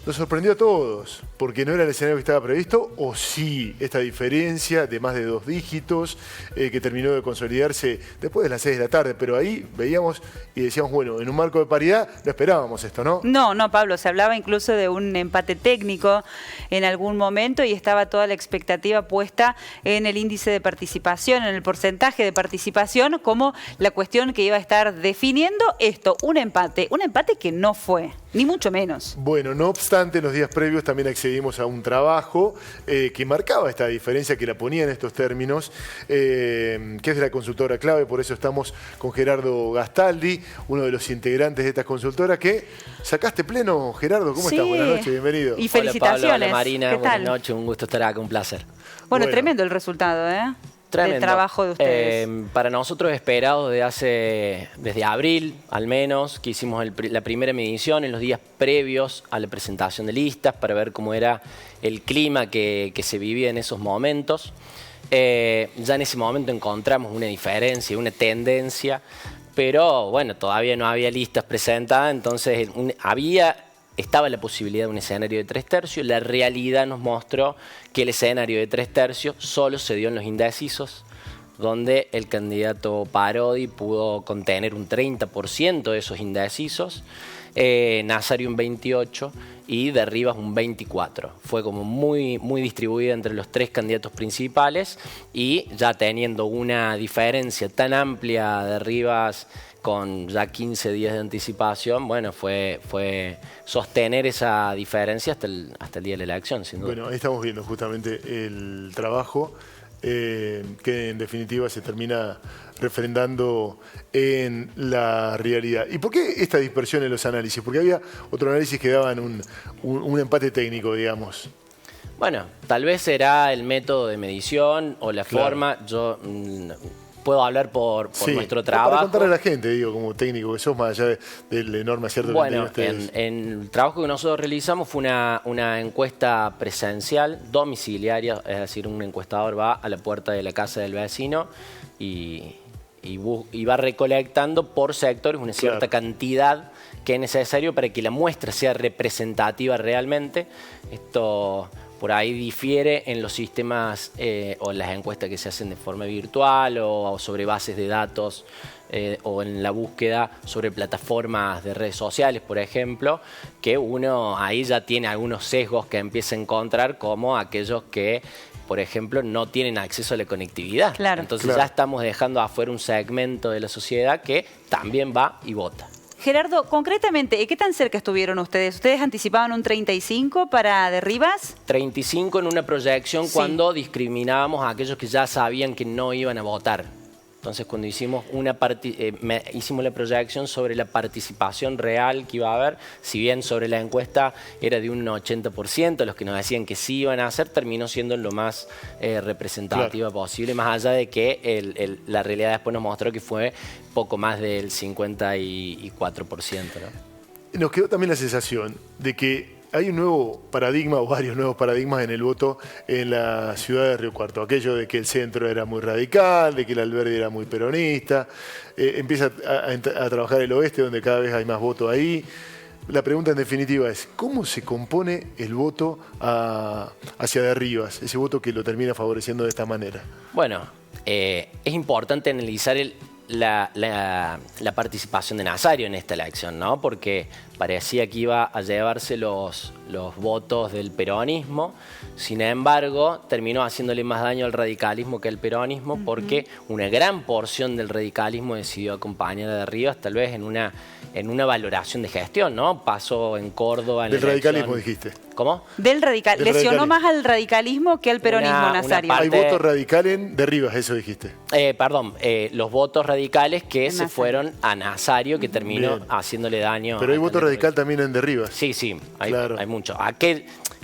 Nos sorprendió a todos, porque no era el escenario que estaba previsto, o sí, esta diferencia de más de 2 dígitos que terminó de consolidarse después de las 6 de la tarde, pero ahí veíamos y decíamos, bueno, en un marco de paridad no esperábamos esto, ¿no? No, Pablo, se hablaba incluso de un empate técnico en algún momento y estaba toda la expectativa puesta en el índice de participación, en el porcentaje de participación, como la cuestión que iba a estar definiendo esto, un empate que no fue, ni mucho menos. Bueno, no obstante, en los días previos también accedimos a un trabajo que marcaba esta diferencia, que la ponía en estos términos, que es de la consultora Clave. Por eso estamos con Gerardo Gastaldi, uno de los integrantes de esta consultora, que sacaste pleno. Gerardo, ¿cómo estás? Buenas noches, bienvenido. Y felicitaciones. Hola, Pablo, hola Marina, ¿Qué buenas tal? noches, un gusto estar acá, un placer. Bueno, tremendo el resultado, ¿eh? Tremendo. Del trabajo de ustedes. Para nosotros esperado desde abril, al menos, que hicimos la primera medición en los días previos a la presentación de listas para ver cómo era el clima que se vivía en esos momentos. Ya en ese momento encontramos una diferencia, una tendencia, pero bueno, todavía no había listas presentadas, entonces estaba la posibilidad de un escenario de 3 tercios. La realidad nos mostró que el escenario de 3 tercios solo se dio en los indecisos, donde el candidato Parodi pudo contener un 30% de esos indecisos, Nazario un 28% y Derribas un 24%. Fue como muy distribuida entre los 3 candidatos principales, y ya teniendo una diferencia tan amplia de Derribas con ya 15 días de anticipación, bueno, fue sostener esa diferencia hasta el día de la elección, sin duda. Bueno, ahí estamos viendo justamente el trabajo que en definitiva se termina refrendando en la realidad. ¿Y por qué esta dispersión en los análisis? Porque había otro análisis que daban un empate técnico, digamos. Bueno, tal vez será el método de medición o la forma. Yo puedo hablar por nuestro trabajo. Para contarle a la gente, digo, como técnico que sos, más allá del enorme acierto que tienen ustedes. En el trabajo que nosotros realizamos fue una encuesta presencial, domiciliaria, es decir, un encuestador va a la puerta de la casa del vecino y va recolectando por sectores una cierta cantidad que es necesario para que la muestra sea representativa realmente. Esto por ahí difiere en los sistemas o en las encuestas que se hacen de forma virtual o sobre bases de datos o en la búsqueda sobre plataformas de redes sociales, por ejemplo, que uno ahí ya tiene algunos sesgos que empieza a encontrar, como aquellos que, por ejemplo, no tienen acceso a la conectividad. Claro. Entonces ya estamos dejando afuera un segmento de la sociedad que también va y vota. Gerardo, concretamente, ¿qué tan cerca estuvieron ustedes? ¿Ustedes anticipaban un 35 para Derribas? 35 en una proyección cuando discriminábamos a aquellos que ya sabían que no iban a votar. Entonces, cuando hicimos la proyección sobre la participación real que iba a haber, si bien sobre la encuesta era de un 80%, los que nos decían que sí iban a hacer, terminó siendo lo más representativa posible, más allá de que la realidad después nos mostró que fue poco más del 54%, ¿no? Nos quedó también la sensación de que hay un nuevo paradigma o varios nuevos paradigmas en el voto en la ciudad de Río Cuarto. Aquello de que el centro era muy radical, de que el Alberdi era muy peronista. Empieza a trabajar el oeste, donde cada vez hay más voto ahí. La pregunta en definitiva es, ¿cómo se compone el voto hacia Derribas? Ese voto que lo termina favoreciendo de esta manera. Bueno, es importante analizar la participación de Nazario en esta elección, ¿no? Porque parecía que iba a llevarse los votos del peronismo. Sin embargo, terminó haciéndole más daño al radicalismo que al peronismo, porque una gran porción del radicalismo decidió acompañar a Derribas, tal vez en una valoración de gestión, ¿no? Pasó en Córdoba. Del radicalismo, dijiste. ¿Cómo? Lesionó más al radicalismo que al peronismo, Nazario. Hay voto radical en Derribas, eso dijiste. Los votos radicales que se fueron a Nazario, que terminó haciéndole daño. Pero hay voto radical también en Derribas. Sí, hay mucho.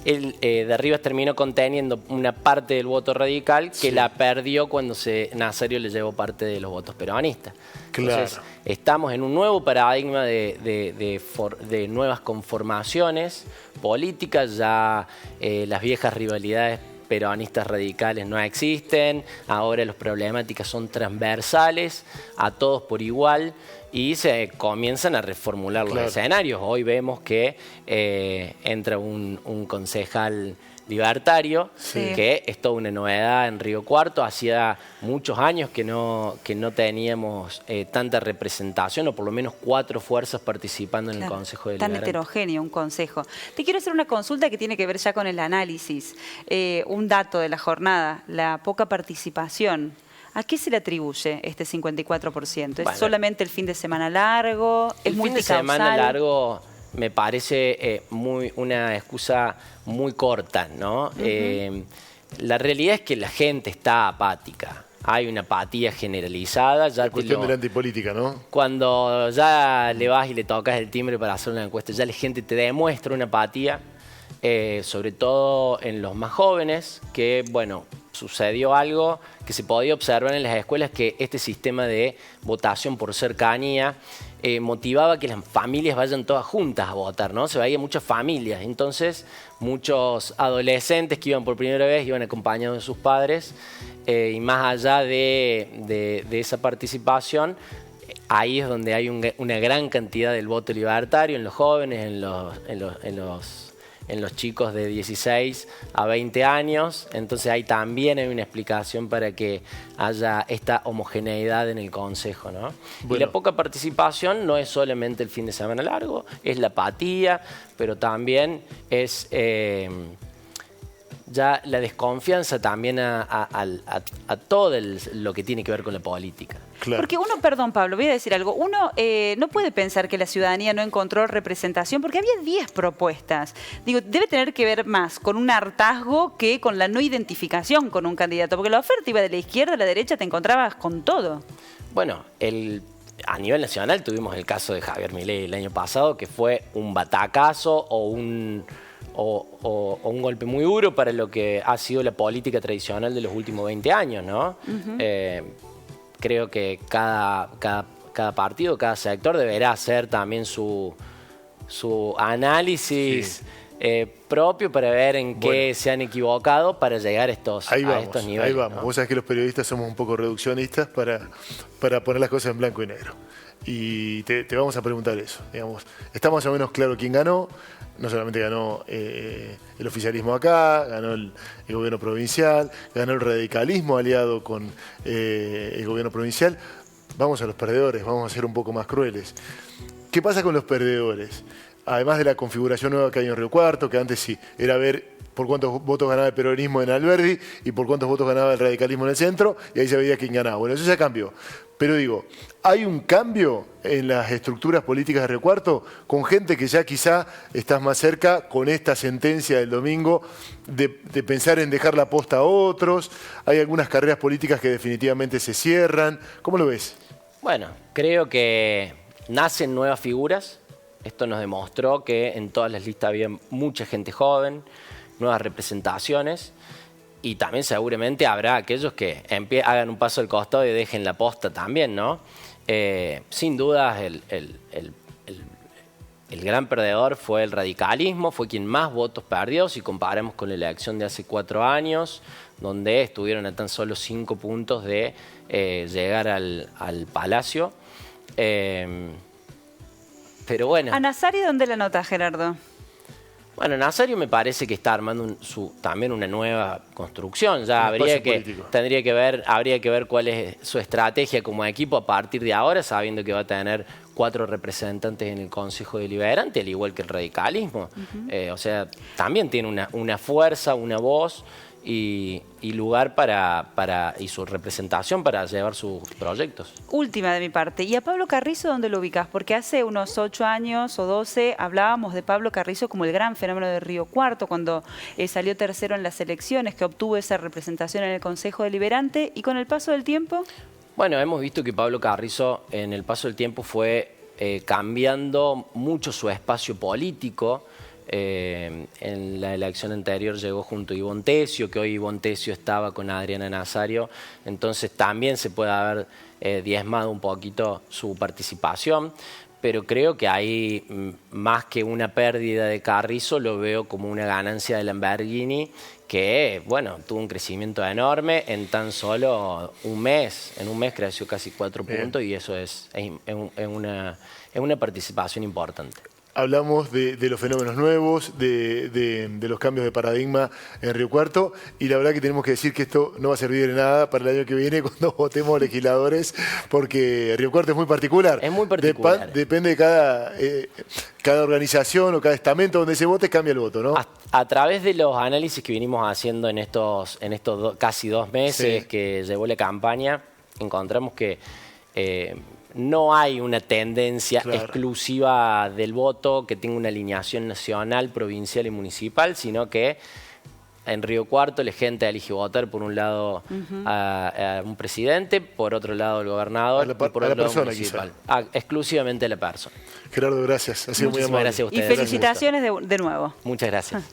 Derribas terminó conteniendo una parte del voto radical que la perdió cuando Nazario le llevó parte de los votos peronistas. Entonces, estamos en un nuevo paradigma de nuevas conformaciones políticas. Ya las viejas rivalidades peronistas radicales no existen. Ahora las problemáticas son transversales, a todos por igual. y se comienzan a reformular los escenarios. Hoy vemos que entra un concejal libertario, que es toda una novedad en Río Cuarto. Hacía muchos años que no teníamos tanta representación, o por lo menos 4 fuerzas participando en el Consejo Deliberante. Tan heterogéneo un consejo. Te quiero hacer una consulta que tiene que ver ya con el análisis. Un dato de la jornada, la poca participación. ¿A qué se le atribuye este 54%? ¿Es solamente el fin de semana largo? ¿Es multicausal? El fin de semana largo me parece una excusa muy corta, ¿no? La realidad es que la gente está apática. Hay una apatía generalizada. La cuestión de la antipolítica, ¿no? Cuando ya le vas y le tocas el timbre para hacer una encuesta, ya la gente te demuestra una apatía, sobre todo en los más jóvenes, que, bueno, sucedió algo que se podía observar en las escuelas, que este sistema de votación por cercanía motivaba que las familias vayan todas juntas a votar, ¿no? Se veía muchas familias, entonces muchos adolescentes que iban por primera vez iban acompañados de sus padres, y más allá de esa participación, ahí es donde hay una gran cantidad del voto libertario en los jóvenes, en los chicos de 16 a 20 años. Entonces ahí también hay una explicación para que haya esta homogeneidad en el Consejo, ¿no? Bueno. Y la poca participación no es solamente el fin de semana largo, es la apatía, pero también es ya la desconfianza también a todo lo que tiene que ver con la política. Claro. Porque uno, perdón Pablo, voy a decir algo, uno no puede pensar que la ciudadanía no encontró representación porque había 10 propuestas. Digo, debe tener que ver más con un hartazgo que con la no identificación con un candidato, porque la oferta iba de la izquierda a la derecha, te encontrabas con todo. Bueno, a nivel nacional tuvimos el caso de Javier Milei el año pasado, que fue un batacazo o un golpe muy duro para lo que ha sido la política tradicional de los últimos 20 años, ¿no? Creo que cada partido, cada sector deberá hacer también su análisis propio para ver en qué se han equivocado para llegar a estos niveles. Ahí vamos. ¿No? Vos sabés que los periodistas somos un poco reduccionistas para poner las cosas en blanco y negro. Y te vamos a preguntar eso. Digamos, está más o menos claro quién ganó. No solamente ganó el oficialismo acá, ganó el gobierno provincial, ganó el radicalismo aliado con el gobierno provincial. Vamos a los perdedores, vamos a ser un poco más crueles. ¿Qué pasa con los perdedores? Además de la configuración nueva que hay en Río Cuarto, que antes sí era ver por cuántos votos ganaba el peronismo en Alberdi y por cuántos votos ganaba el radicalismo en el centro, y ahí se veía quién ganaba. Bueno, eso ya cambió. Pero digo, ¿hay un cambio en las estructuras políticas de Río Cuarto con gente que ya quizá estás más cerca con esta sentencia del domingo de pensar en dejar la posta a otros? ¿Hay algunas carreras políticas que definitivamente se cierran? ¿Cómo lo ves? Bueno, creo que nacen nuevas figuras. Esto nos demostró que en todas las listas había mucha gente joven, nuevas representaciones. Y también seguramente habrá aquellos que hagan un paso al costado y dejen la posta también, ¿no? Sin duda el gran perdedor fue el radicalismo, fue quien más votos perdió, si comparamos con la elección de hace 4 años, donde estuvieron a tan solo 5 puntos de llegar al Palacio. Pero bueno. ¿A Nazario dónde la nota, Gerardo? Bueno, Nazario me parece que está armando también una nueva construcción. Ya habría que ver cuál es su estrategia como equipo a partir de ahora, sabiendo que va a tener 4 representantes en el Consejo Deliberante, al igual que el radicalismo. O sea, también tiene una fuerza, una voz y lugar y su representación para llevar sus proyectos. Última de mi parte. ¿Y a Pablo Carrizo dónde lo ubicás? Porque hace unos 8 años o 12 hablábamos de Pablo Carrizo como el gran fenómeno de Río Cuarto, cuando salió tercero en las elecciones, que obtuvo esa representación en el Consejo Deliberante. ¿Y con el paso del tiempo? Bueno, hemos visto que Pablo Carrizo en el paso del tiempo fue cambiando mucho su espacio político. En la elección anterior llegó junto a Ivonne Tesio, que hoy Ivonne Tesio estaba con Adriana Nazario, entonces también se puede haber diezmado un poquito su participación, pero creo que hay más que una pérdida de Carrizo, lo veo como una ganancia de Lamborghini que, bueno, tuvo un crecimiento enorme en tan solo un mes. En un mes creció casi 4 puntos y eso es una participación importante. Hablamos de los fenómenos nuevos, de los cambios de paradigma en Río Cuarto, y la verdad que tenemos que decir que esto no va a servir de nada para el año que viene cuando votemos legisladores, porque Río Cuarto es muy particular. Es muy particular. Depende de cada organización o cada estamento donde se vote, cambia el voto, ¿no? A través de los análisis que vinimos haciendo en estos casi 2 meses que llevó la campaña, encontramos que no hay una tendencia exclusiva del voto que tenga una alineación nacional, provincial y municipal, sino que en Río Cuarto la gente elige votar por un lado a un presidente, por otro lado al gobernador y por otro lado municipal. Exclusivamente a la persona. Gerardo, gracias. Ha sido muy amable. Gracias a ustedes. Y felicitaciones de nuevo. Muchas gracias.